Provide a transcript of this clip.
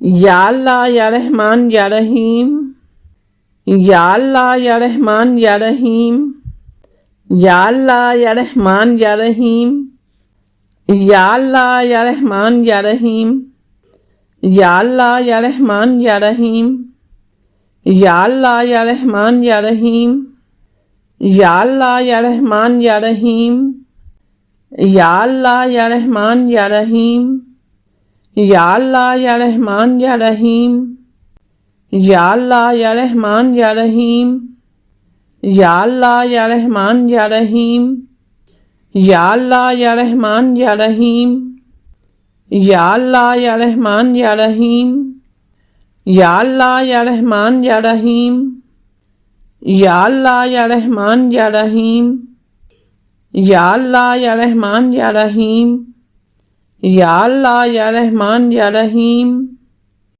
یا اللہ یا رحمان یا رحیم، یا اللہ یا رحمان یا رحیم، یا اللہ یا رحمان یا رحیم، یا اللہ یا رحمان یا رحیم، یا اللہ یا رحمان یا رحیم، یا اللہ یا رحمان یا رحیم، یا اللہ یا رحمان یا رحیم، یا اللہ یا رحمان یا رحیم، یا اللہ یا رحمان یا رحیم، یا اللہ یا رحمان یا رحیم، یا اللہ یا رحمان یا رحیم، یا اللہ یا رحمان یا رحیم، یا اللہ یا رحمان یا رحیم، یا اللہ یا رحمان یا رحیم، یا اللہ یا رحمان یا رحیم، یا اللہ یا رحمان یا رحیم، یا اللہ یا رحمان یا رحیم،